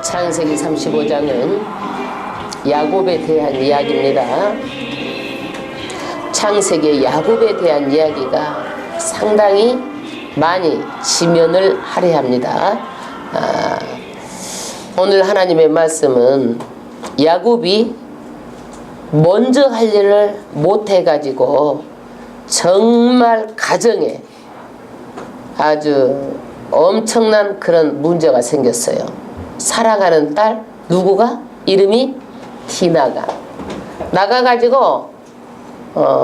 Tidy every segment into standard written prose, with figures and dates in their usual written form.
창세기 35장은 야곱에 대한 이야기입니다. 창세기의 야곱에 대한 이야기가 상당히 많이 지면을 할애합니다. 오늘 하나님의 말씀은 야곱이 먼저 할 일을 못해가지고 정말 가정에 아주 엄청난 그런 문제가 생겼어요. 사랑하는 딸 누구가? 이름이 디나가 나가가지고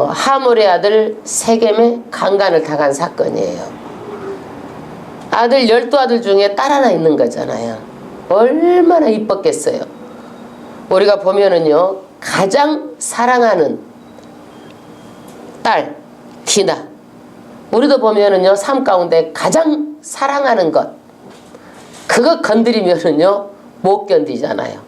하몰의 아들 세겜에 강간을 당한 사건이에요. 아들 12아들 중에 딸 하나 있는 거잖아요. 얼마나 이뻤겠어요. 우리가 보면은요, 가장 사랑하는 딸 디나, 우리도 보면은요, 삶 가운데 가장 사랑하는 것, 그거 건드리면은요 못 견디잖아요.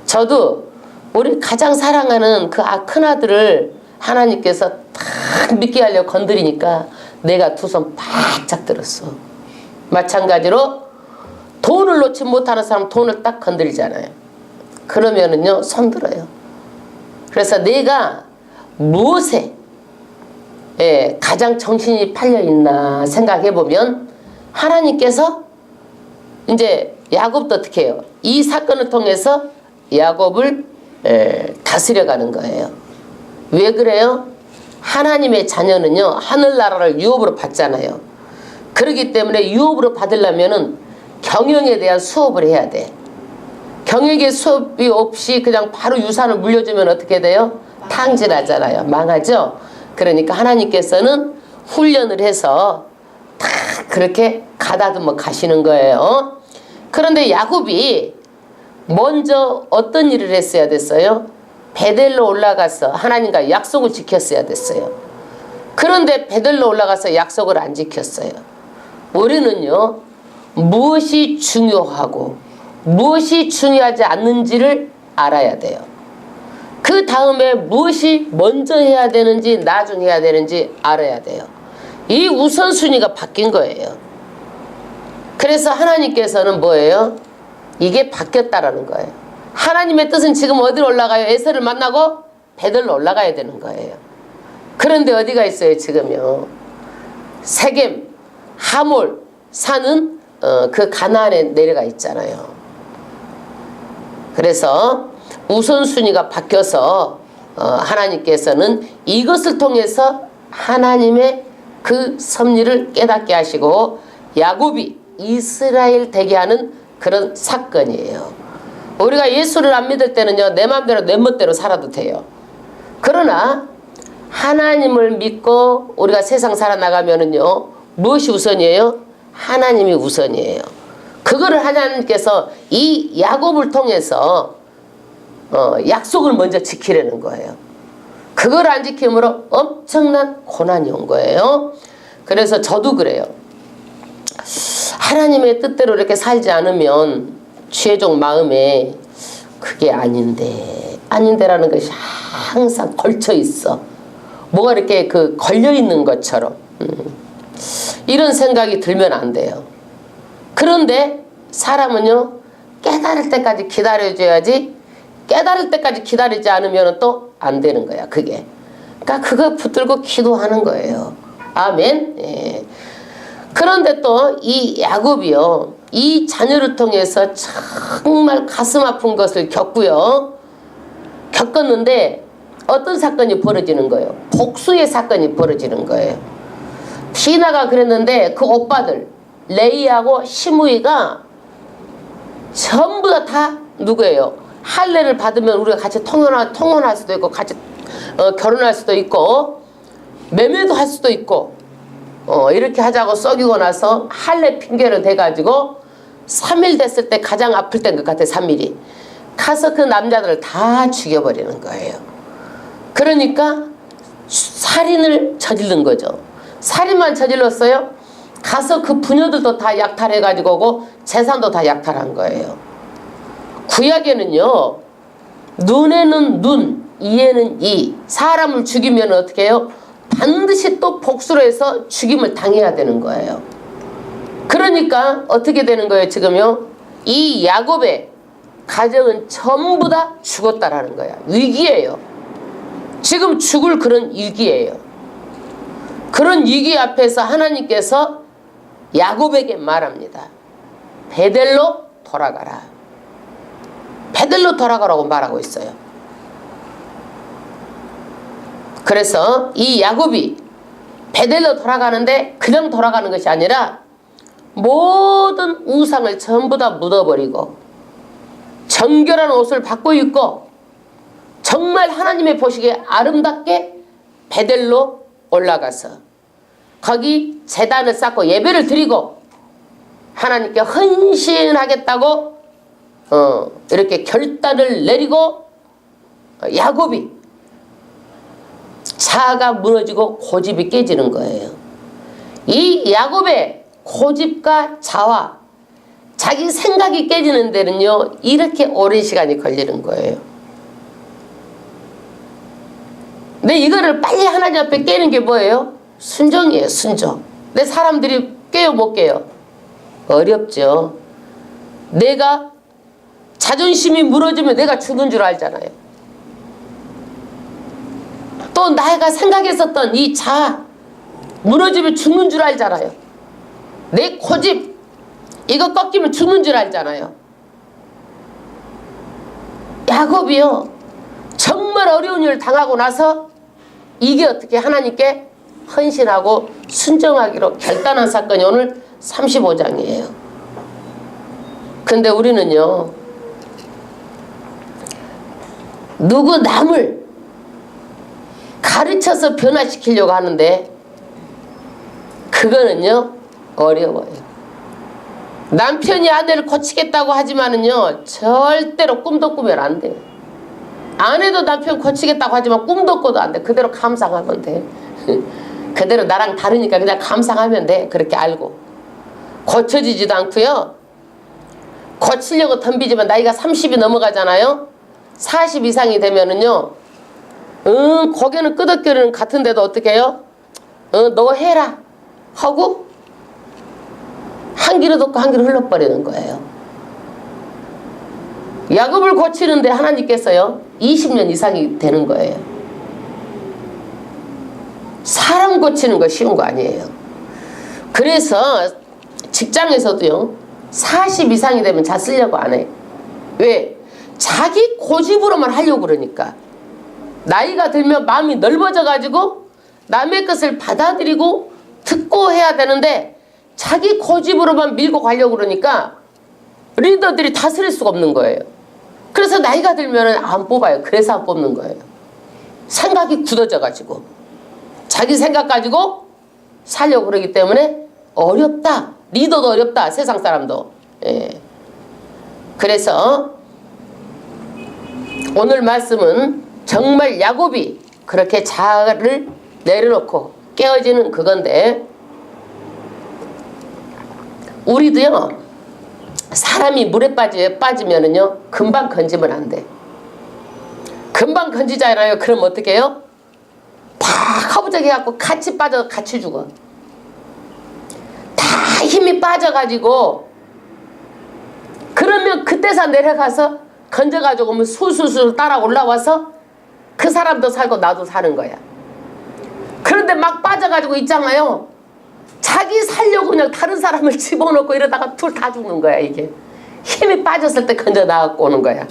저도 우리 가장 사랑하는 그 큰아들을 하나님께서 딱 믿게 하려고 건드리니까 내가 두 손 바짝 들었어. 마찬가지로 돈을 놓지 못하는 사람 돈을 딱 건드리잖아요. 그러면은요 손 들어요. 그래서 내가 무엇에 가장 정신이 팔려있나 생각해보면 하나님께서 이제 야곱도 어떻게 해요? 이 사건을 통해서 야곱을 다스려가는 거예요. 왜 그래요? 하나님의 자녀는요 하늘나라를 유업으로 받잖아요. 그렇기 때문에 유업으로 받으려면은 경영에 대한 수업을 해야 돼. 경영의 수업이 없이 그냥 바로 유산을 물려주면 어떻게 돼요? 탕진하잖아요. 망하죠? 그러니까 하나님께서는 훈련을 해서 다 그렇게 가다듬어 가시는 거예요. 그런데 야곱이 먼저 어떤 일을 했어야 됐어요? 베델로 올라가서 하나님과 약속을 지켰어야 됐어요. 그런데 베델로 올라가서 약속을 안 지켰어요. 우리는요 무엇이 중요하고 무엇이 중요하지 않는지를 알아야 돼요. 그 다음에 무엇이 먼저 해야 되는지 나중에 해야 되는지 알아야 돼요. 이 우선순위가 바뀐 거예요. 그래서 하나님께서는 뭐예요? 이게 바뀌었다라는 거예요. 하나님의 뜻은 지금 어디로 올라가요? 에서를 만나고 베들로 올라가야 되는 거예요. 그런데 어디가 있어요 지금요? 세겜, 하몰 사는 그 가나안에 내려가 있잖아요. 그래서 우선순위가 바뀌어서 하나님께서는 이것을 통해서 하나님의 그 섭리를 깨닫게 하시고 야곱이 이스라엘 되게 하는 그런 사건이에요. 우리가 예수를 안 믿을 때는요 내 마음대로 내 멋대로 살아도 돼요. 그러나 하나님을 믿고 우리가 세상 살아나가면은요 무엇이 우선이에요? 하나님이 우선이에요. 그거를 하나님께서 이 야곱을 통해서 약속을 먼저 지키려는 거예요. 그걸 안 지킴으로 엄청난 고난이 온 거예요. 그래서 저도 그래요. 하나님의 뜻대로 이렇게 살지 않으면 죄종 마음에 그게 아닌데라는 것이 항상 걸쳐 있어. 뭐가 이렇게 걸려 있는 것처럼 이런 생각이 들면 안 돼요. 그런데 사람은요 깨달을 때까지 기다려줘야지, 깨달을 때까지 기다리지 않으면 또 안 되는 거야 그게. 그러니까 그거 붙들고 기도하는 거예요. 아멘. 예. 그런데 또 이 야곱이요 이 자녀를 통해서 정말 가슴 아픈 것을 겪었는데 어떤 사건이 벌어지는 거예요? 복수의 사건이 벌어지는 거예요. 디나가 그랬는데 그 오빠들 레이하고 시므이가 전부 다 누구예요? 할례를 받으면 우리가 같이 통혼할 수도 있고 같이 결혼할 수도 있고 매매도 할 수도 있고 이렇게 하자고 썩이고 나서 할례 핑계를 대가지고 3일 됐을 때 가장 아플 때인 것 같아. 3일이 가서 그 남자들을 다 죽여버리는 거예요. 그러니까 살인을 저지른 거죠. 살인만 저질렀어요? 가서 그 부녀들도 다 약탈해가지고 오고 재산도 다 약탈한 거예요. 구약에는요 눈에는 눈, 이에는 이, 사람을 죽이면 어떻게 해요? 반드시 또 복수를 해서 죽임을 당해야 되는 거예요. 그러니까 어떻게 되는 거예요 지금요? 이 야곱의 가정은 전부 다 죽었다라는 거야. 위기예요. 지금 죽을 그런 위기예요. 그런 위기 앞에서 하나님께서 야곱에게 말합니다. 베델로 돌아가라. 베델로 돌아가라고 말하고 있어요. 그래서 이 야곱이 베델로 돌아가는데 그냥 돌아가는 것이 아니라 모든 우상을 전부 다 묻어버리고 정결한 옷을 받고 입고 정말 하나님의 보시기에 아름답게 베델로 올라가서 거기 제단을 쌓고 예배를 드리고 하나님께 헌신하겠다고 이렇게 결단을 내리고 야곱이 자아가 무너지고 고집이 깨지는 거예요. 이 야곱의 고집과 자아, 자기 생각이 깨지는 데는요 이렇게 오랜 시간이 걸리는 거예요. 근데 이거를 빨리 하나님 앞에 깨는 게 뭐예요? 순종이에요. 순종. 근데 사람들이 깨요 못 깨요? 어렵죠. 내가 자존심이 무너지면 내가 죽는 줄 알잖아요. 또 내가 생각했었던 이 자아 무너지면 죽는 줄 알잖아요. 내 고집 이거 꺾이면 죽는 줄 알잖아요. 야곱이요 정말 어려운 일을 당하고 나서 이게 어떻게 하나님께 헌신하고 순종하기로 결단한 사건이 오늘 35장이에요. 근데 우리는요 누구 남을 가르쳐서 변화시키려고 하는데 그거는요 어려워요. 남편이 아내를 고치겠다고 하지만은요 절대로 꿈도 꾸면 안 돼요. 아내도 남편 고치겠다고 하지만 꿈도 꿔도 안 돼. 그대로 감상하면 돼. 그대로 나랑 다르니까 그냥 감상하면 돼. 그렇게 알고 고쳐지지도 않고요. 고치려고 덤비지만 나이가 30이 넘어가잖아요. 40 이상이 되면은요 고개는 끄덕거리는 같은데도 어떻게 해요? 너 해라 하고 한 귀로 듣고 한 귀로 흘러버리는 거예요. 야곱을 고치는데 하나님께서요 20년 이상이 되는 거예요. 사람 고치는 거 쉬운 거 아니에요. 그래서 직장에서도요 40 이상이 되면 자 쓰려고 안 해. 왜? 자기 고집으로만 하려고 그러니까. 나이가 들면 마음이 넓어져 가지고 남의 것을 받아들이고 듣고 해야 되는데 자기 고집으로만 밀고 가려고 그러니까 리더들이 다스릴 수가 없는 거예요. 그래서 나이가 들면 안 뽑아요. 그래서 안 뽑는 거예요. 생각이 굳어져 가지고 자기 생각 가지고 살려고 그러기 때문에 어렵다. 리더도 어렵다. 세상 사람도. 예. 그래서 오늘 말씀은 정말 야곱이 그렇게 자아를 내려놓고 깨어지는 그건데 우리도요 사람이 물에 빠지면은요 금방 건지면 안 돼. 금방 건지잖아요. 그럼 어떻게 해요? 팍 허브적이 해갖고 같이 빠져 같이 죽어. 다 힘이 빠져가지고 그러면 그때서 내려가서 건져가지고 오면 술술술 따라 올라와서 그 사람도 살고 나도 사는 거야. 그런데 막 빠져가지고 있잖아요. 자기 살려고 그냥 다른 사람을 집어넣고 이러다가 둘 다 죽는 거야. 이게 힘이 빠졌을 때 건져 나갖고 오는 거야.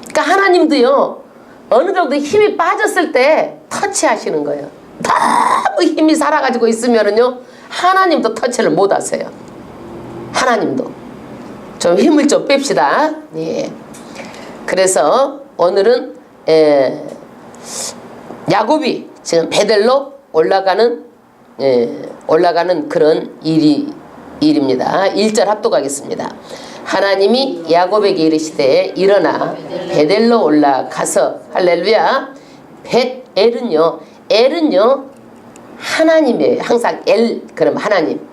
그러니까 하나님도요 어느 정도 힘이 빠졌을 때 터치하시는 거예요. 너무 힘이 살아가지고 있으면은요 하나님도 터치를 못 하세요. 하나님도 좀 힘을 좀 뺍시다. 예. 그래서 오늘은 야곱이 지금 베델로 올라가는 그런 일입니다. 1절 합독하겠습니다. 하나님이 야곱에게 이르시되 일어나 베델로 올라가서 할렐루야. 엘은요 하나님이에요. 항상 그럼 하나님.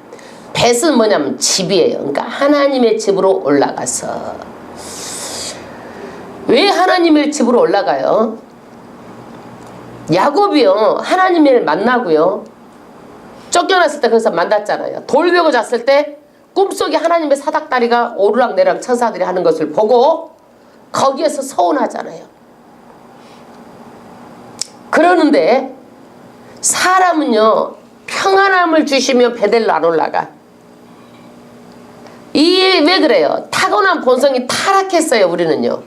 벳은 뭐냐면 집이에요. 그러니까 하나님의 집으로 올라가서. 왜 하나님의 집으로 올라가요? 야곱이요 하나님을 만나고요 쫓겨났을 때 거기서 만났잖아요. 돌 베고 잤을 때 꿈속에 하나님의 사닥다리가 오르락내리락 천사들이 하는 것을 보고 거기에서 서운하잖아요. 그러는데 사람은요, 평안함을 주시면 베델로 안 올라가. 왜 그래요? 타고난 본성이 타락했어요. 우리는요,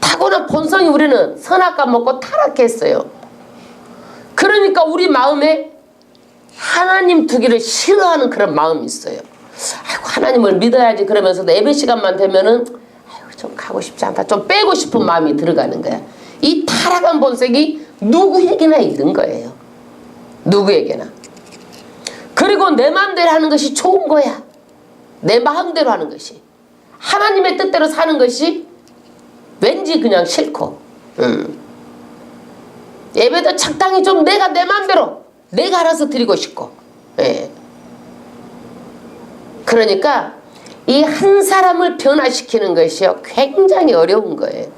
타고난 본성이, 우리는 선악과 먹고 타락했어요. 그러니까 우리 마음에 하나님 두기를 싫어하는 그런 마음이 있어요. 아이고, 하나님을 믿어야지 그러면서도 예배 시간만 되면은 아이고, 좀 가고 싶지 않다, 좀 빼고 싶은 마음이 들어가는 거야. 이 타락한 본성이 누구에게나 있는 거예요. 누구에게나. 그리고 내 마음대로 하는 것이 좋은 거야. 내 마음대로 하는 것이, 하나님의 뜻대로 사는 것이 왠지 그냥 싫고, 예배도 적당히 좀 내가 내 마음대로 내가 알아서 드리고 싶고. 예. 그러니까 이 한 사람을 변화시키는 것이요, 굉장히 어려운 거예요.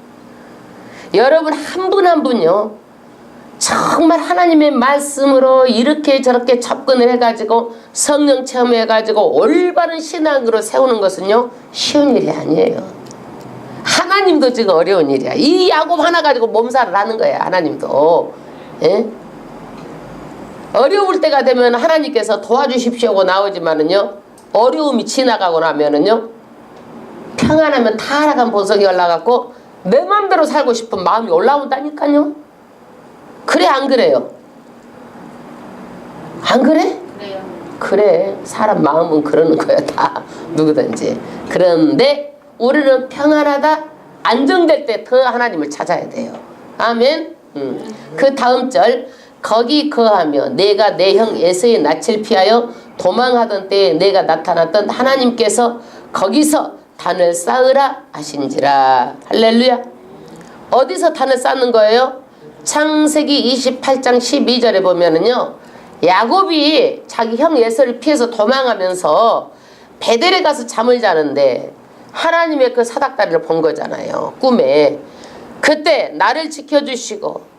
여러분 한 분 한 분요, 정말 하나님의 말씀으로 이렇게 저렇게 접근을 해가지고 성령 체험해가지고 올바른 신앙으로 세우는 것은요, 쉬운 일이 아니에요. 하나님도 지금 어려운 일이야. 이 야곱 하나 가지고 몸살을 하는 거야. 하나님도. 예? 어려울 때가 되면 하나님께서 도와주십시오고 나오지만은요, 어려움이 지나가고 나면은요, 평안하면 타락한 본성이 올라가고 내 마음대로 살고 싶은 마음이 올라온다니까요. 그래 안 그래요? 안 그래? 그래요. 그래, 사람 마음은 그러는 거야, 다. 누구든지. 그런데 우리는 평안하다, 안정될 때 더 하나님을 찾아야 돼요. 아멘. 그 다음 절, 거기 거하며 내가 내 형 에서의 낯을 피하여 도망하던 때에 내가 나타났던 하나님께서 거기서 단을 쌓으라 하신지라. 할렐루야. 어디서 단을 쌓는 거예요? 창세기 28장 12절에 보면은요, 야곱이 자기 형 에서를 피해서 도망하면서 베델에 가서 잠을 자는데 하나님의 그 사닥다리를 본 거잖아요, 꿈에. 그때 나를 지켜주시고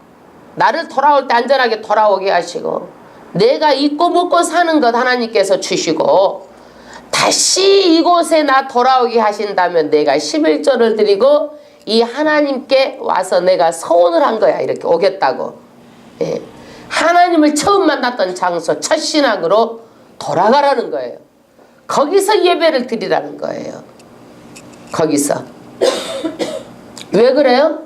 나를 돌아올 때 안전하게 돌아오게 하시고 내가 입고 먹고 사는 것 하나님께서 주시고 다시 이곳에 나 돌아오게 하신다면 내가 11조를 드리고 이 하나님께 와서 내가 서원을 한 거야. 이렇게 오겠다고. 예. 하나님을 처음 만났던 장소, 첫 신앙으로 돌아가라는 거예요. 거기서 예배를 드리라는 거예요. 거기서. 왜 그래요?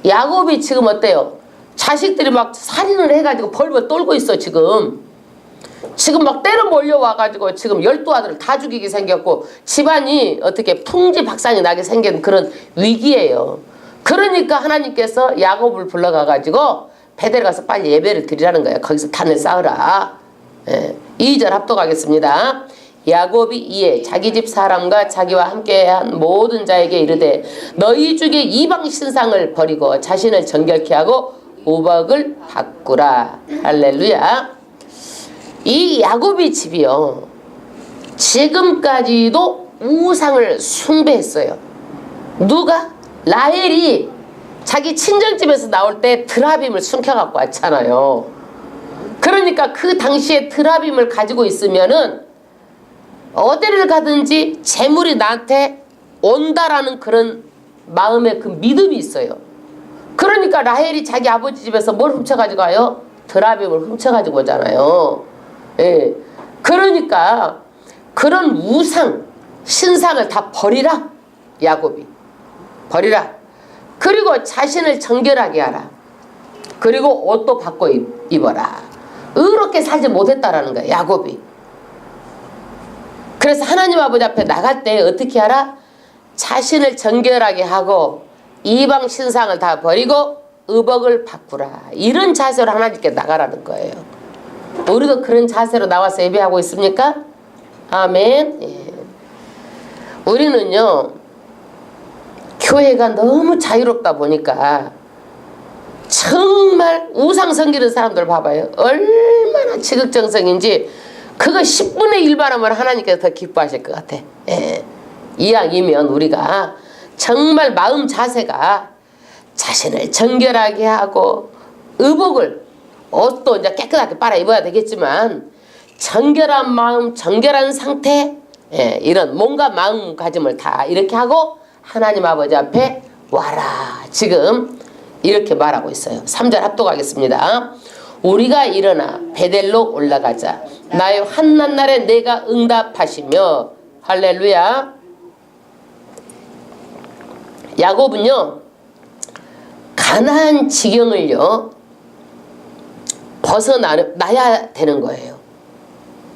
야곱이 지금 어때요? 자식들이 막 살인을 해가지고 벌벌 떨고 있어. 지금 막 때려 몰려와가지고 지금 12아들을 다 죽이게 생겼고 집안이 어떻게 풍지박산이 나게 생긴 그런 위기예요. 그러니까 하나님께서 야곱을 불러가가지고 베델에 가서 빨리 예배를 드리라는 거예요. 거기서 단을 쌓으라. 예. 2절 합독하겠습니다. 야곱이 이에 자기 집 사람과 자기와 함께한 모든 자에게 이르되 너희 중에 이방 신상을 버리고 자신을 정결케 하고 우박을 바꾸라. 할렐루야. 이 야곱의 집이요, 지금까지도 우상을 숭배했어요. 누가? 라헬이 자기 친정집에서 나올 때 드라빔을 숨겨갖고 왔잖아요. 그러니까 그 당시에 드라빔을 가지고 있으면은 어디를 가든지 재물이 나한테 온다라는 그런 마음의 그 믿음이 있어요. 그러니까 라헬이 자기 아버지 집에서 뭘 훔쳐가지고 와요? 드라빔을 훔쳐가지고 오잖아요. 예. 그러니까 그런 우상, 신상을 다 버리라. 야곱이. 버리라. 그리고 자신을 정결하게 하라. 그리고 옷도 바꿔 입어라. 의롭게 살지 못했다라는 거야, 야곱이. 그래서 하나님 아버지 앞에 나갈 때 어떻게 하라? 자신을 정결하게 하고 이방 신상을 다 버리고 의복을 바꾸라. 이런 자세로 하나님께 나가라는 거예요. 우리도 그런 자세로 나와서 예배하고 있습니까? 아멘. 예. 우리는요, 교회가 너무 자유롭다 보니까 정말 우상 섬기는 사람들 봐봐요. 얼마나 지극정성인지 그거 10분의 1만 하면 하나님께서 더 기뻐하실 것 같아. 예. 이왕이면 우리가 정말 마음 자세가 자신을 정결하게 하고 의복을, 옷도 이제 깨끗하게 빨아 입어야 되겠지만 정결한 마음, 정결한 상태, 예, 이런 몸과 마음가짐을 다 이렇게 하고 하나님 아버지 앞에 와라. 지금 이렇게 말하고 있어요. 3절 합독하겠습니다. 우리가 일어나 베델로 올라가자. 나의 환난 날에 내가 응답하시며. 할렐루야. 야곱은요 가나안 지경을요 벗어나야 되는 거예요.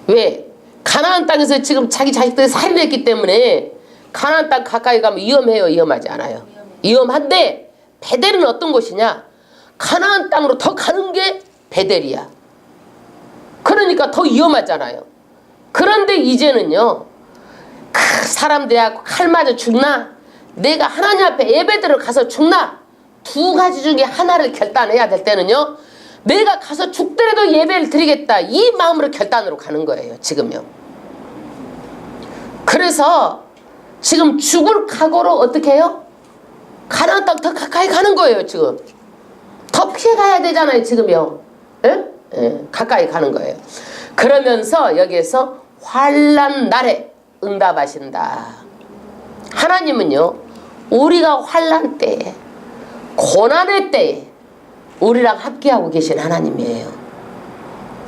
왜? 가나안 땅에서 지금 자기 자식들이 살인했기 때문에 가나안 땅 가까이 가면 위험해요? 위험하지 않아요? 위험한데 베델은 어떤 곳이냐? 가나안 땅으로 더 가는 게 베델이야. 그러니까 더 위험하잖아요. 그런데 이제는요 그 사람들하고 칼 맞아 죽나? 내가 하나님 앞에 예배드려 가서 죽나? 두 가지 중에 하나를 결단해야 될 때는요 내가 가서 죽더라도 예배를 드리겠다 이 마음으로 결단으로 가는 거예요. 지금요. 그래서 지금 죽을 각오로 어떻게 해요? 가나안 땅 더 가까이 가는 거예요. 지금 더 피해 가야 되잖아요. 지금요. 예? 예, 가까이 가는 거예요. 그러면서 여기에서 환난 날에 응답하신다. 하나님은요 우리가 환난 때에 고난의 때에 우리랑 함께하고 계신 하나님이에요.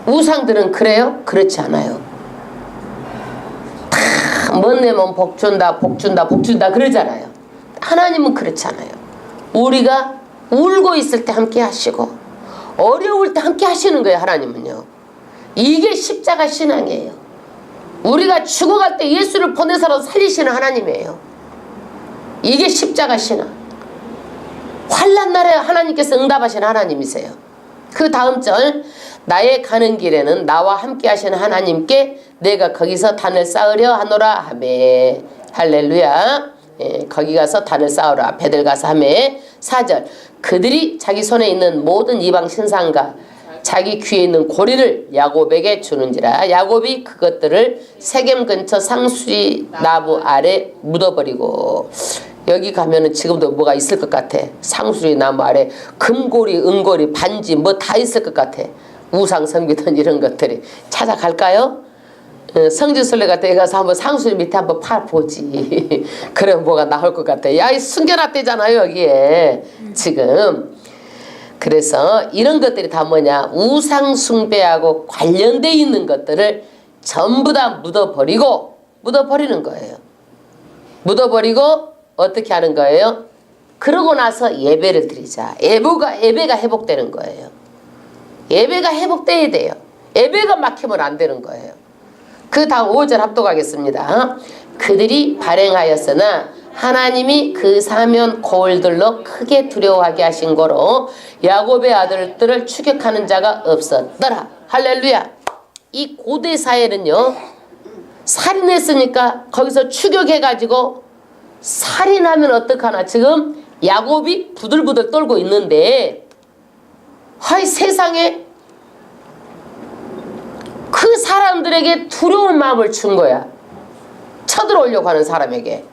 우상들은 그래요? 그렇지 않아요. 다 먼 내 몸 복준다 복준다 복준다 그러잖아요. 하나님은 그렇지 않아요. 우리가 울고 있을 때 함께 하시고 어려울 때 함께 하시는 거예요. 하나님은요. 이게 십자가 신앙이에요. 우리가 죽어갈 때 예수를 보내서라도 살리시는 하나님이에요. 이게 십자가 신앙. 환난 날에 하나님께서 응답하시는 하나님이세요. 그 다음 절 나의 가는 길에는 나와 함께 하시는 하나님께 내가 거기서 단을 쌓으려 하노라 하매. 할렐루야. 예, 거기 가서 단을 쌓으라. 베델 가서 하매. 4절 그들이 자기 손에 있는 모든 이방 신상과 자기 귀에 있는 고리를 야곱에게 주는지라. 야곱이 그것들을 세겜 근처 상수리 나무 아래 묻어버리고. 여기 가면은 지금도 뭐가 있을 것 같아. 상수리 나무 아래 금고리 은고리 반지 뭐 다 있을 것 같아. 우상 섬기던 이런 것들이. 찾아갈까요? 성지순례 같은 데 가서 한번 상수리 밑에 한번 파보지. 그럼 뭐가 나올 것 같아. 야, 숨겨놨대잖아요 여기에 지금. 그래서 이런 것들이 다 뭐냐, 우상 숭배하고 관련돼 있는 것들을 전부 다 묻어버리는 거예요. 묻어버리고 어떻게 하는 거예요? 그러고 나서 예배를 드리자. 예배가 회복되는 거예요. 예배가 회복돼야 돼요. 예배가 막히면 안 되는 거예요. 그 다음 5절 합독하겠습니다. 그들이 발행하였으나 하나님이 그 사면 고을들로 크게 두려워하게 하신 거로 야곱의 아들들을 추격하는 자가 없었더라. 할렐루야. 이 고대 사회는요 살인했으니까 거기서 추격해가지고 살인하면 어떡하나. 지금 야곱이 부들부들 떨고 있는데 하이 세상에 그 사람들에게 두려운 마음을 준 거야. 쳐들어오려고 하는 사람에게.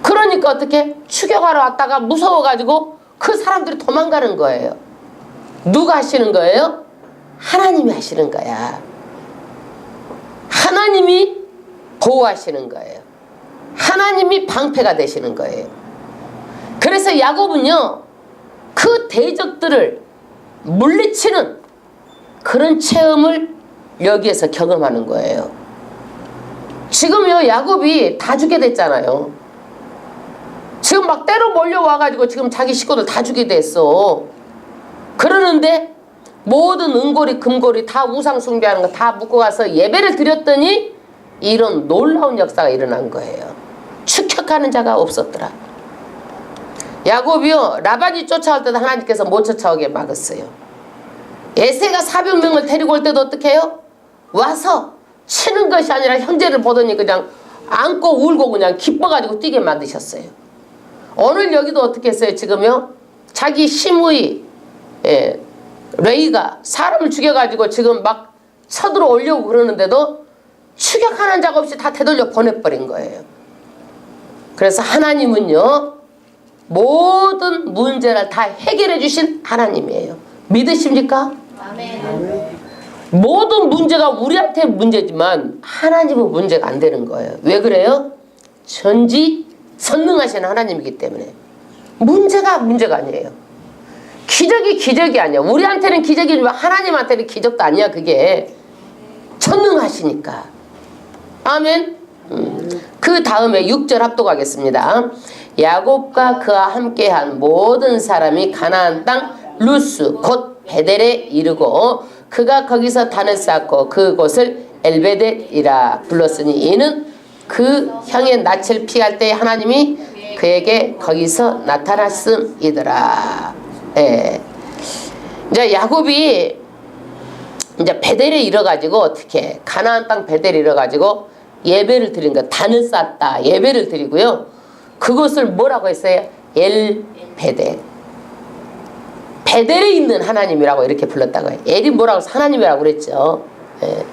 그러니까 어떻게 추격하러 왔다가 무서워가지고 그 사람들이 도망가는 거예요. 누가 하시는 거예요? 하나님이 하시는 거야. 하나님이 보호하시는 거예요. 하나님이 방패가 되시는 거예요. 그래서 야곱은요 그 대적들을 물리치는 그런 체험을 여기에서 경험하는 거예요. 지금요 야곱이 다 죽게 됐잖아요. 지금 막 때로 몰려와가지고 지금 자기 식구들 다 죽게 됐어. 그러는데 모든 은고리 금고리 다 우상 숭배하는 거 다 묶고 가서 예배를 드렸더니 이런 놀라운 역사가 일어난 거예요. 추격하는 자가 없었더라. 야곱이요 라반이 쫓아올 때도 하나님께서 못 쫓아오게 막았어요. 에세가 400명을 데리고 올 때도 어떻게 해요? 와서 치는 것이 아니라 형제를 보더니 그냥 안고 울고 그냥 기뻐가지고 뛰게 만드셨어요. 오늘 여기도 어떻게 했어요? 지금요 자기 시므이 레이가 사람을 죽여가지고 지금 막 쳐들어오려고 그러는데도 추격하는 자가 없이 다 되돌려 보내버린 거예요. 그래서 하나님은요 모든 문제를 다 해결해 주신 하나님이에요. 믿으십니까? 아멘. 모든 문제가 우리한테 문제지만 하나님은 문제가 안 되는 거예요. 왜 그래요? 전지전능하신 하나님이기 때문에 문제가 아니에요. 기적이 아니야. 우리한테는 기적이지만 하나님한테는 기적도 아니야. 그게 전능하시니까. 아멘. 그 다음에 6절 합독하겠습니다. 야곱과 그와 함께한 모든 사람이 가나안 땅 루스 곧 베델에 이르고 그가 거기서 단을 쌓고 그곳을 엘베델이라 불렀으니 이는 그 형의 낯을 피할 때 하나님이 그에게 거기서 나타났음이더라. 예. 이제 야곱이 이제 베델에 이뤄가지고 어떻게 가나안 땅 베델에 이뤄가지고 예배를 드린 거 단을 쌓았다 예배를 드리고요. 그것을 뭐라고 했어요? 엘베델. 베델에 있는 하나님이라고 이렇게 불렀다고 해요. 엘이 뭐라고 해서 하나님이라고 그랬죠. 예.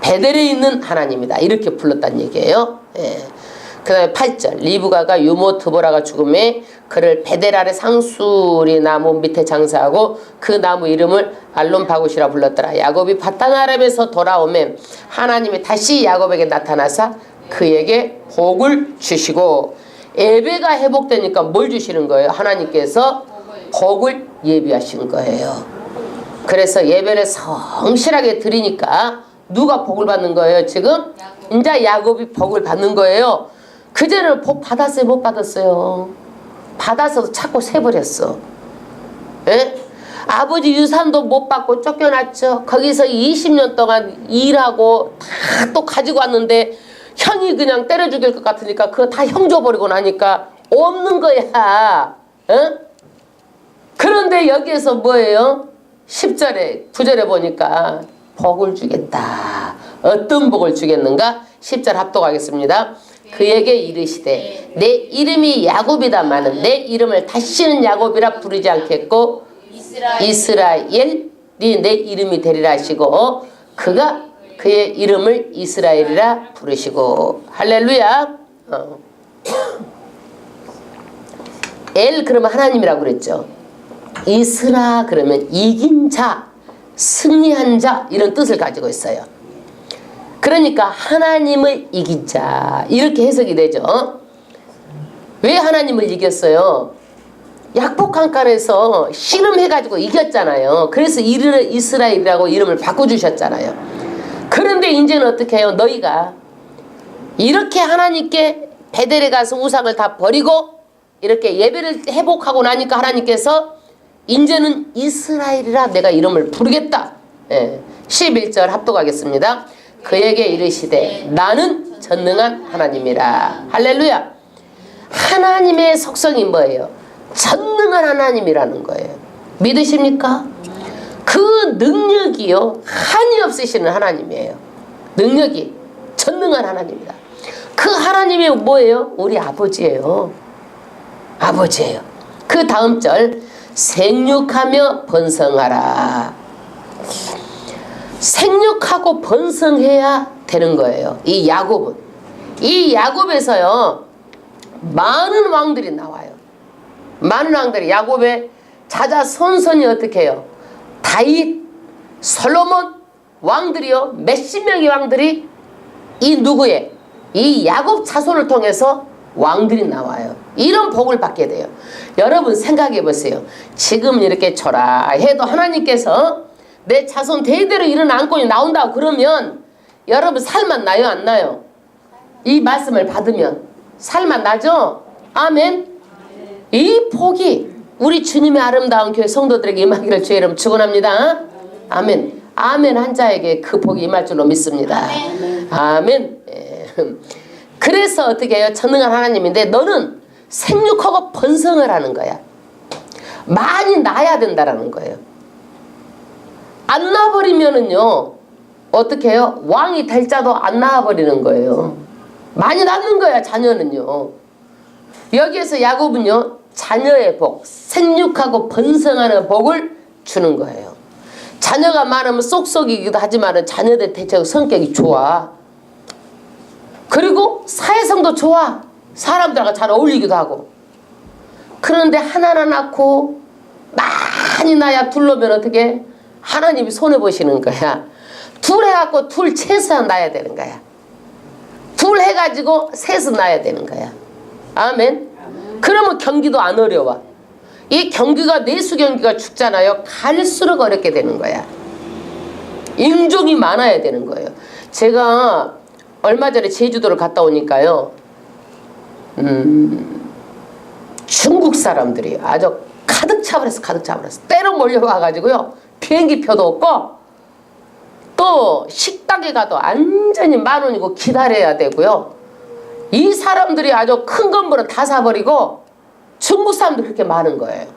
베델에 있는 하나님이다 이렇게 불렀다는 얘기예요. 예. 그 다음에 8절 리브가가 유모 드보라가 죽음에 그를 베델 아래 상수리 나무 밑에 장사하고 그 나무 이름을 알론바굿이라 불렀더라. 야곱이 바단 아람에서 돌아오매 하나님이 다시 야곱에게 나타나사 그에게 복을 주시고 예배가 회복되니까 뭘 주시는 거예요? 하나님께서 복을 예비하신 거예요. 그래서 예배를 성실하게 드리니까 누가 복을 받는 거예요? 지금 이제 야곱이 복을 받는 거예요. 그전에는 복 받았어요? 못 받았어요? 받아서도 자꾸 세버렸어. 예? 아버지 유산도 못 받고 쫓겨났죠. 거기서 20년 동안 일하고 다 또 가지고 왔는데 형이 그냥 때려 죽일 것 같으니까 그거 다 형 줘버리고 나니까 없는 거야. 예? 그런데 여기에서 뭐예요? 10절에 9절에 보니까 복을 주겠다. 어떤 복을 주겠는가? 10절 합독하겠습니다. 그에게 이르시되 내 이름이 야곱이다마는 내 이름을 다시는 야곱이라 부르지 않겠고 이스라엘이 내 이름이 되리라 하시고 그가 그의 이름을 이스라엘이라 부르시고 할렐루야. 엘 그러면 하나님이라고 그랬죠. 이스라 그러면 이긴 자, 승리한 자 이런 뜻을 가지고 있어요. 그러니까 하나님을 이긴 자 이렇게 해석이 되죠. 왜 하나님을 이겼어요? 약복한간에서 씨름해가지고 이겼잖아요. 그래서 이스라엘이라고 이름을 바꿔주셨잖아요. 그런데 이제는 어떻게 해요? 너희가 이렇게 하나님께 베델에 가서 우상을 다 버리고 이렇게 예배를 회복하고 나니까 하나님께서 이제는 이스라엘이라 내가 이름을 부르겠다. 11절 합독하겠습니다. 그에게 이르시되 나는 전능한 하나님이라. 할렐루야. 하나님의 속성이 뭐예요? 전능한 하나님이라는 거예요. 믿으십니까? 그 능력이요 한이 없으시는 하나님이에요. 능력이 전능한 하나님이다. 그 하나님이 뭐예요? 우리 아버지예요. 아버지예요. 그 다음 절 생육하며 번성하라. 생육하고 번성해야 되는 거예요. 이 야곱은. 이 야곱에서요 많은 왕들이 나와요. 많은 왕들이 야곱의 자자손손이 어떻게 해요? 다윗, 솔로몬 왕들이요 몇십 명의 왕들이 이 누구의? 이 야곱 자손을 통해서 왕들이 나와요. 이런 복을 받게 돼요. 여러분 생각해 보세요. 지금 이렇게 쳐라 해도 하나님께서 내 자손 대대로 이런 안건이 나온다고 그러면 여러분 살만 나요 안 나요? 이 말씀을 받으면 살만 나죠? 아멘. 이 복이 우리 주님의 아름다운 교회 성도들에게 임하기를 주의 이름 축원합니다. 아멘. 아멘 한 자에게 그 복이 임할 줄로 믿습니다. 아멘. 그래서 어떻게 해요? 전능한 하나님인데 너는 생육하고 번성을 하는 거야. 많이 낳아야 된다라는 거예요. 안 낳아버리면은요 어떻게 해요? 왕이 될 자도 안 낳아버리는 거예요. 많이 낳는 거야 자녀는요. 여기에서 야곱은요 자녀의 복, 생육하고 번성하는 복을 주는 거예요. 자녀가 많으면 쏙쏙이기도 하지만 자녀들 대체로 성격이 좋아. 그리고 사회성도 좋아. 사람들하고 잘 어울리기도 하고. 그런데 하나하나 낳고 많이 낳아야 둘러면 어떻게 하나님이 손해보시는 거야. 둘 해갖고 둘 최소한 낳아야 되는 거야. 둘 해가지고 셋은 낳아야 되는 거야. 아멘. 그러면 경기도 안 어려워. 이 경기가 내수 경기가 죽잖아요. 갈수록 어렵게 되는 거야. 인종이 많아야 되는 거예요. 제가 얼마 전에 제주도를 갔다 오니까요. 중국 사람들이 아주 가득 차버렸어. 가득 차버렸어. 때로 몰려와가지고요. 비행기표도 없고 또 식당에 가도 완전히 10,000원이고 기다려야 되고요. 이 사람들이 아주 큰 건물은 다 사버리고 중국 사람들이 그렇게 많은 거예요.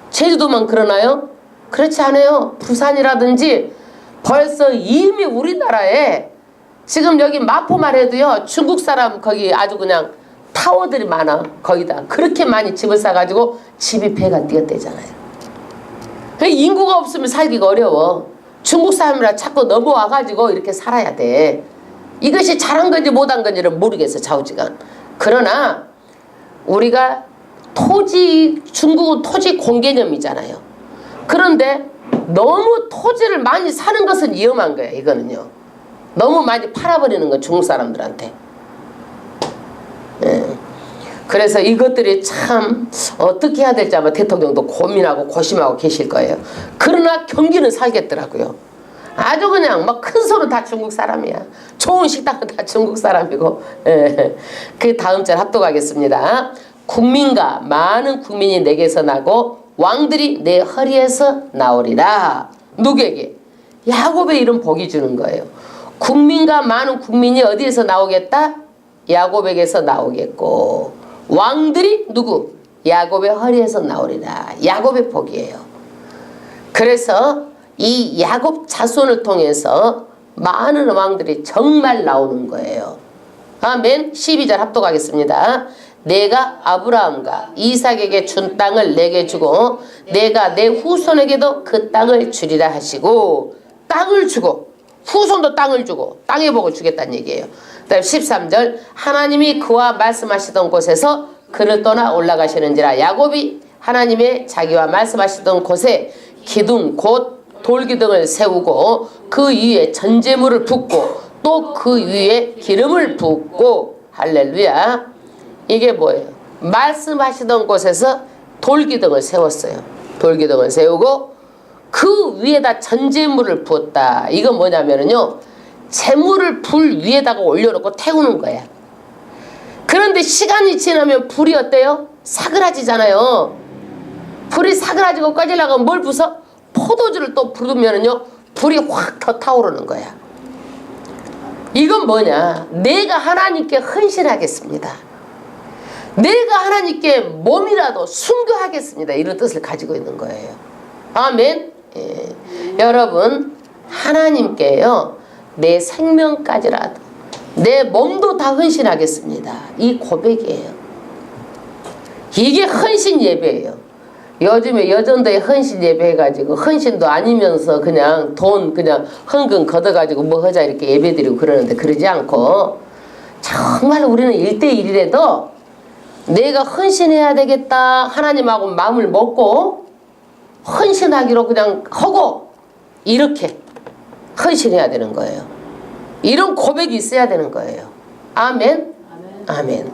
제주도만 그러나요? 그렇지 않아요. 부산이라든지 벌써 이미 우리나라에 지금 여기 마포만 해도요. 중국 사람 거기 아주 그냥 타워들이 많아. 거기다 그렇게 많이 집을 사가지고 집이 배가 뛰었대잖아요. 인구가 없으면 살기가 어려워. 중국 사람이라 자꾸 넘어와가지고 이렇게 살아야 돼. 이것이 잘한 건지 못한 건지를 모르겠어. 좌우지간. 그러나 우리가 중국은 토지 공개념이잖아요. 그런데 너무 토지를 많이 사는 것은 위험한 거야. 이거는요. 너무 많이 팔아버리는 거 중국 사람들한테. 예. 그래서 이것들이 참 어떻게 해야 될지 아마 대통령도 고민하고 고심하고 계실 거예요. 그러나 경기는 살겠더라고요. 아주 그냥 막 큰 소는 다 중국 사람이야. 좋은 식당은 다 중국 사람이고. 예. 그 다음 절 합독하겠습니다. 국민과 많은 국민이 내게서 나고 왕들이 내 허리에서 나오리라. 누구에게? 야곱의 이름 복이 주는 거예요. 국민과 많은 국민이 어디에서 나오겠다? 야곱에게서 나오겠고 왕들이 누구? 야곱의 허리에서 나오리라. 야곱의 복이에요. 그래서 이 야곱 자손을 통해서 많은 왕들이 정말 나오는 거예요. 아멘. 12절 합독하겠습니다. 내가 아브라함과 이삭에게 준 땅을 내게 주고 내가 내 후손에게도 그 땅을 주리라 하시고 땅을 주고 후손도 땅을 주고 땅의 복을 주겠다는 얘기예요. 그 다음 13절 하나님이 그와 말씀하시던 곳에서 그를 떠나 올라가시는지라. 야곱이 하나님의 자기와 말씀하시던 곳에 기둥 곧 돌기둥을 세우고 그 위에 전제물을 붓고 또 그 위에 기름을 붓고. 할렐루야. 이게 뭐예요? 말씀하시던 곳에서 돌기둥을 세웠어요. 돌기둥을 세우고 그 위에다 전제물을 부었다. 이건 뭐냐면요, 재물을 불 위에다가 올려놓고 태우는 거야. 그런데 시간이 지나면 불이 어때요? 사그라지잖아요. 불이 사그라지고 꺼지려고 뭘 부숴? 포도주를 또 부르면은요 불이 확 더 타오르는 거야. 이건 뭐냐? 내가 하나님께 헌신하겠습니다. 내가 하나님께 몸이라도 순교하겠습니다. 이런 뜻을 가지고 있는 거예요. 아멘. 예. 여러분, 하나님께요 내 생명까지라도 내 몸도 다 헌신하겠습니다. 이 고백이에요. 이게 헌신 예배예요. 요즘에 여전도에 헌신 예배 해가지고 헌신도 아니면서 그냥 돈 그냥 헌금 걷어가지고 뭐 하자 이렇게 예배드리고 그러는데 그러지 않고 정말 우리는 1대1이라도 내가 헌신해야 되겠다 하나님하고 마음을 먹고 헌신하기로 그냥 하고 이렇게 헌신해야 되는 거예요. 이런 고백이 있어야 되는 거예요. 아멘. 아멘.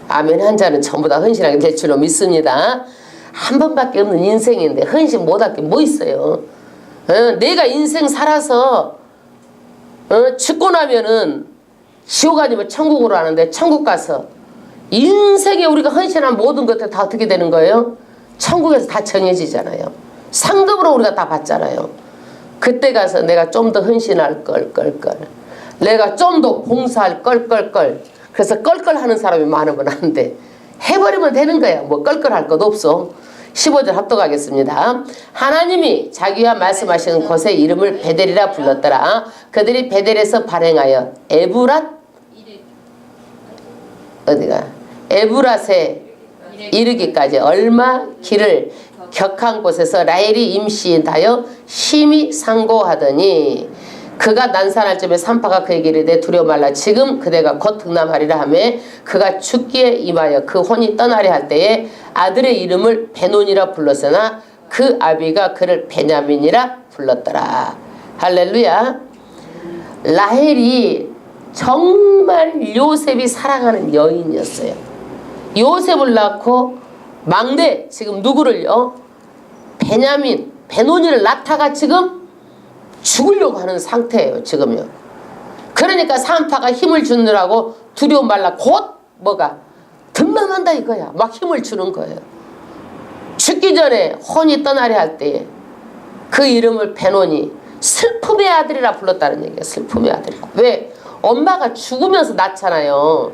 아멘 한 자는 전부 다 헌신하게 될 줄로 믿습니다. 한 번밖에 없는 인생인데 헌신 못할 게 뭐 있어요. 내가 인생 살아서 죽고 나면은 지옥 아니면 천국으로 하는데 천국 가서 인생에 우리가 헌신한 모든 것들 다 어떻게 되는 거예요? 천국에서 다 정해지잖아요. 상급으로 우리가 다 받잖아요. 그때 가서 내가 좀 더 헌신할 걸 내가 좀 더 봉사할 걸 그래서 껄껄하는 사람이 많으면 안 돼. 해버리면 되는 거야. 뭐 껄껄할 것도 없어. 15절 합독하겠습니다. 하나님이 자기와 말씀하시는 곳에 이름을 베델이라 불렀더라. 그들이 베델에서 발행하여 에브랏에 이르기까지 얼마 길을 격한 곳에서 라헬이 임신하여 심히 상고하더니 그가 난산할 쯤에 산파가 그에게 이르되 두려워 말라. 지금 그대가 곧 등남하리라 하며 그가 죽기에 임하여 그 혼이 떠나려 할 때에 아들의 이름을 베논이라 불렀으나 그 아비가 그를 베냐민이라 불렀더라. 할렐루야. 라헬이 정말 요셉이 사랑하는 여인이었어요. 요셉을 낳고 막내 지금 누구를요? 베노니를 낳다가 지금 죽으려고 하는 상태예요. 지금요. 그러니까 산파가 힘을 주느라고 두려움 말라 곧 뭐가 든맘한다 이거야. 막 힘을 주는 거예요. 죽기 전에 혼이 떠나려 할 때에 그 이름을 베노니 슬픔의 아들이라 불렀다는 얘기예요. 슬픔의 아들이라. 왜? 엄마가 죽으면서 낳잖아요.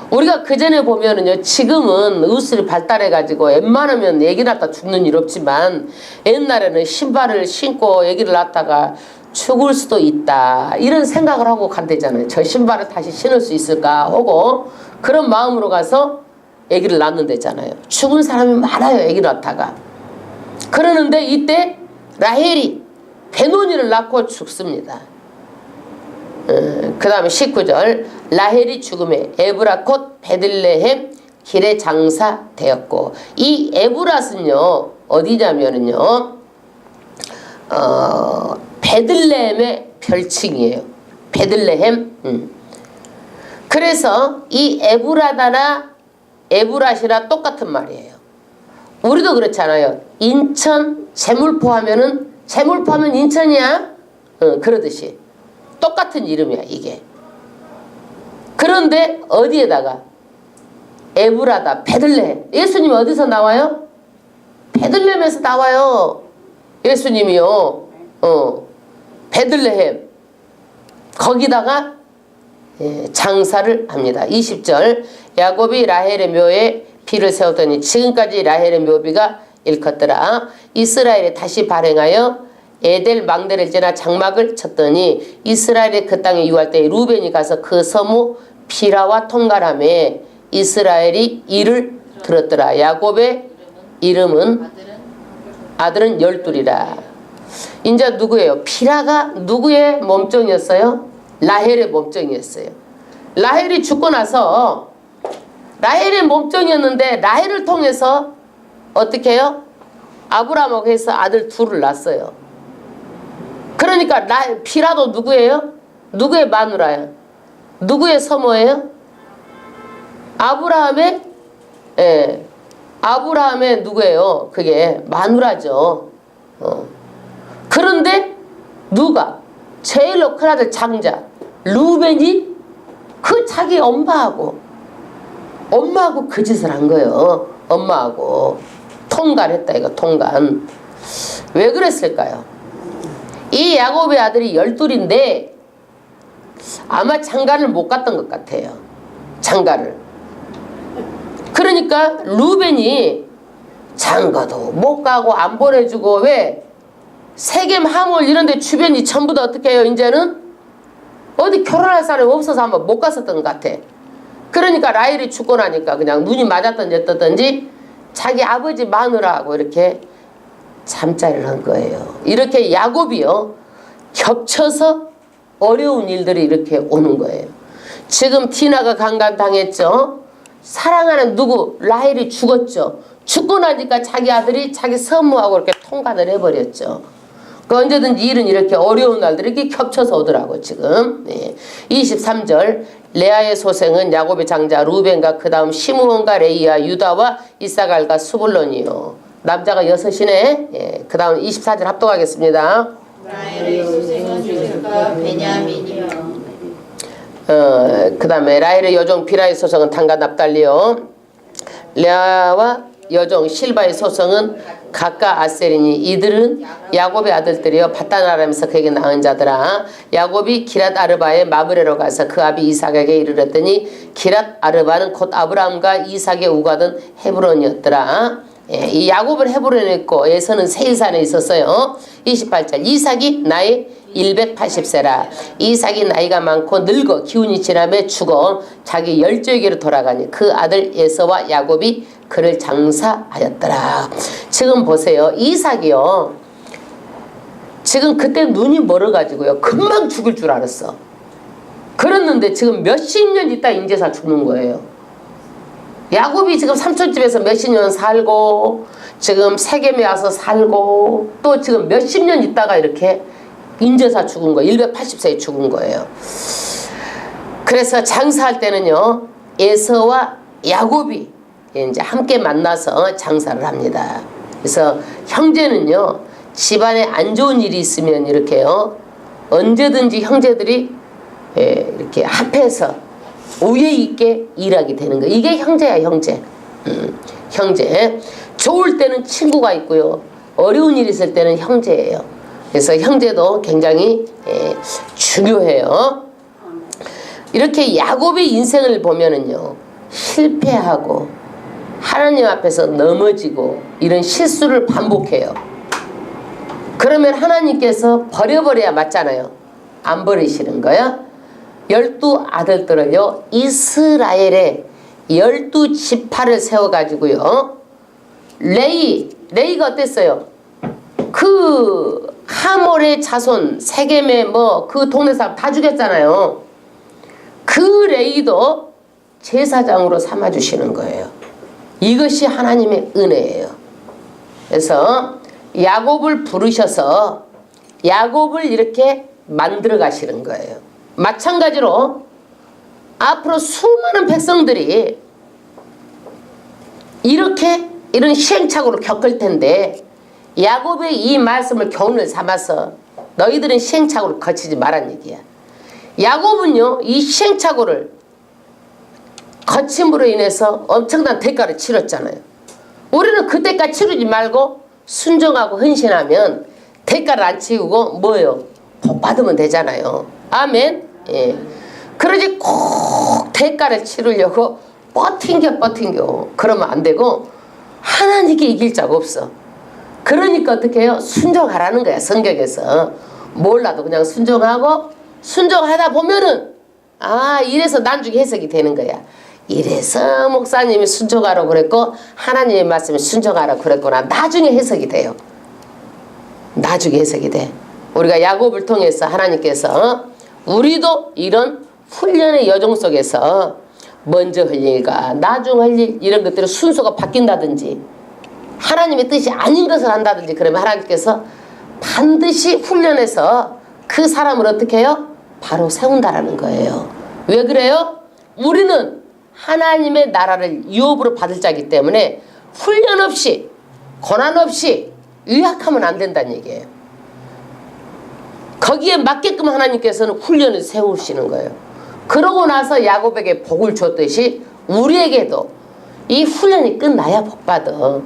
우리가 그전에 보면은요, 지금은 의술이 발달해가지고 웬만하면 애기 낳다 죽는 일 없지만 옛날에는 신발을 신고 애기를 낳다가 죽을 수도 있다 이런 생각을 하고 간대잖아요. 저 신발을 다시 신을 수 있을까 하고 그런 마음으로 가서 애기를 낳는다잖아요. 죽은 사람이 많아요. 애기 낳다가. 그러는데 이때 라헬이 베노니를 낳고 죽습니다. 그 다음에 19절 라헬이 죽음에 에브라콧 베들레헴 길에 장사되었고, 이 에브랏은요 어디냐면은요 베들레헴의 별칭이에요. 베들레헴. 그래서 이 에브랏이나 똑같은 말이에요. 우리도 그렇잖아요. 인천 제물포 하면 인천이야. 그러듯이 똑같은 이름이야 이게. 그런데 어디에다가 에브라다 베들레헴. 예수님이 어디서 나와요? 베들레헴에서 나와요. 예수님이요. 베들레헴 거기다가 장사를 합니다. 20절 야곱이 라헬의 묘에 비를 세우더니 지금까지 라헬의 묘비가 일컫더라. 이스라엘이 다시 발행하여 에델 망대를 지나 장막을 쳤더니 이스라엘이 그 땅에 유할 때 루벤이 가서 그 서무 비라와 통갈함에 이스라엘이 이를 들었더라. 야곱의 이름은 아들은 12이라. 이제 누구예요? 비라가 누구의 몸종이었어요? 라헬의 몸종이었어요. 라헬이 죽고 나서 라헬의 몸종이었는데 라헬을 통해서 어떻게 해요? 아브라함하고 해서 아들 둘을 낳았어요. 그러니까 비라도 누구예요? 누구의 마누라예요? 누구의 서모예요? 아브라함의 아브라함의 누구예요? 그게 마누라죠. 그런데 누가 제일로 큰 아들 장자 루벤이 그 자기 엄마하고 그 짓을 한 거예요. 엄마하고 통간했다 이거 통간. 왜 그랬을까요? 이 야곱의 아들이 12인데 아마 장가를 못 갔던 것 같아요. 장가를. 그러니까 루벤이 장가도 못 가고 안 보내주고 왜? 세겜 하몰 이런데 주변이 전부 다 어떻게 해요? 이제는 어디 결혼할 사람이 없어서 한번 못 갔었던 것 같아. 그러니까 라헬이 죽고 나니까 그냥 눈이 맞았던지 어떻든지 자기 아버지 마누라하고 이렇게 잠자리를 한 거예요. 이렇게 야곱이요 겹쳐서 어려운 일들이 이렇게 오는 거예요. 지금 디나가 강간당했죠. 사랑하는 누구? 라헬이 죽었죠. 죽고 나니까 자기 아들이 자기 선무하고 이렇게 통관을 해버렸죠. 그 언제든지 일은 이렇게 어려운 날들이 이렇게 겹쳐서 오더라고 지금. 23절 레아의 소생은 야곱의 장자 루벤과 그 다음 시므온과 레이와 유다와 이사갈과 수불론이요. 남자가 6이네. 그 다음 24절 합독하겠습니다. 라헬의 소생은 조셉과 베냐민이요. 그 다음에 라헬의 여종 비라의 소생은 단과 납달리요. 레아와 여종 실바의 소생은 각각 아셀이니 이들은 야곱의 아들들이여 바다나라면서 그에게 낳은 자들아. 야곱이 기랏 아르바의 마므레로 가서 그 아비 이삭에게 이르렀더니 기랏 아르바는 곧 아브라함과 이삭의 우가던 헤브론이었더라. 이 야곱을 헤브론에 있고 에서는 세일산에 있었어요. 28절 이삭이 나이 180세라. 이삭이 나이가 많고 늙어 기운이 지나며 죽어 자기 열조에게로 돌아가니 그 아들 에서와 야곱이 그를 장사하였더라. 지금 보세요. 이삭이요. 지금 그때 눈이 멀어가지고요. 금방 죽을 줄 알았어. 그랬는데 지금 몇십 년 있다 인제사 죽는 거예요. 야곱이 지금 삼촌집에서 몇십 년 살고 지금 세겜에 와서 살고 또 지금 몇십 년 있다가 이렇게 인제사 죽은 거 180세에 죽은 거예요. 그래서 장사할 때는요 에서와 야곱이 이제 함께 만나서 장사를 합니다. 그래서 형제는요 집안에 안 좋은 일이 있으면 이렇게요 언제든지 형제들이 이렇게 합해서 우애 있게 일하게 되는 거예요. 이게 형제야, 형제. 형제. 좋을 때는 친구가 있고요. 어려운 일 있을 때는 형제예요. 그래서 형제도 굉장히 중요해요. 이렇게 야곱의 인생을 보면은요 실패하고 하나님 앞에서 넘어지고 이런 실수를 반복해요. 그러면 하나님께서 버려버려야 맞잖아요. 안 버리시는 거야. 12 아들들을요 이스라엘의 12지파를 세워가지고요 레이가 어땠어요? 그 하몰의 자손 세겜의 뭐 그 동네 사람 다 죽였잖아요. 그 레이도 제사장으로 삼아주시는 거예요. 이것이 하나님의 은혜예요. 그래서 야곱을 부르셔서 야곱을 이렇게 만들어 가시는 거예요. 마찬가지로 앞으로 수많은 백성들이 이렇게 이런 시행착오를 겪을 텐데 야곱의 이 말씀을 교훈을 삼아서 너희들은 시행착오를 거치지 말란 얘기야. 야곱은요 이 시행착오를 거침으로 인해서 엄청난 대가를 치렀잖아요. 우리는 그 대가 치르지 말고 순종하고 헌신하면 대가를 안 치우고 뭐예요? 복 받으면 되잖아요. 아멘. 예. 그러지 꼭 대가를 치르려고 버팅겨 그러면 안 되고 하나님께 이길 자가 없어. 그러니까 어떻게 해요? 순종하라는 거야. 성경에서 몰라도 그냥 순종하고 순종하다 보면은 이래서 나중에 해석이 되는 거야. 이래서 목사님이 순종하라고 그랬고 하나님의 말씀에 순종하라고 그랬구나. 나중에 해석이 돼요. 나중에 해석이 돼. 우리가 야곱을 통해서 하나님께서 우리도 이런 훈련의 여정 속에서 먼저 할 일과 나중 할 일 이런 것들의 순서가 바뀐다든지 하나님의 뜻이 아닌 것을 한다든지 그러면 하나님께서 반드시 훈련해서 그 사람을 어떻게 해요? 바로 세운다라는 거예요. 왜 그래요? 우리는 하나님의 나라를 유업으로 받을 자이기 때문에 훈련 없이 고난 없이 유약하면 안 된다는 얘기예요. 거기에 맞게끔 하나님께서는 훈련을 세우시는 거예요. 그러고 나서 야곱에게 복을 줬듯이 우리에게도 이 훈련이 끝나야 복 받아.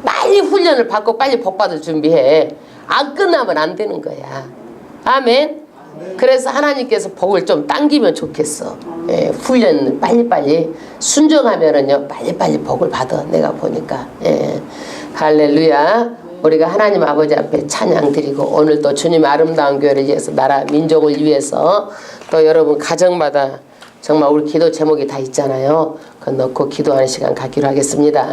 빨리 훈련을 받고 빨리 복 받을 준비해. 안 끝나면 안 되는 거야. 아멘. 그래서 하나님께서 복을 좀 당기면 좋겠어. 예, 훈련 빨리빨리 순종하면은요 빨리빨리 복을 받아. 내가 보니까. 예. 할렐루야. 우리가 하나님 아버지 앞에 찬양 드리고 오늘 또 주님의 아름다운 교회를 위해서 나라 민족을 위해서 또 여러분 가정마다 정말 우리 기도 제목이 다 있잖아요. 그거 넣고 기도하는 시간 갖기로 하겠습니다.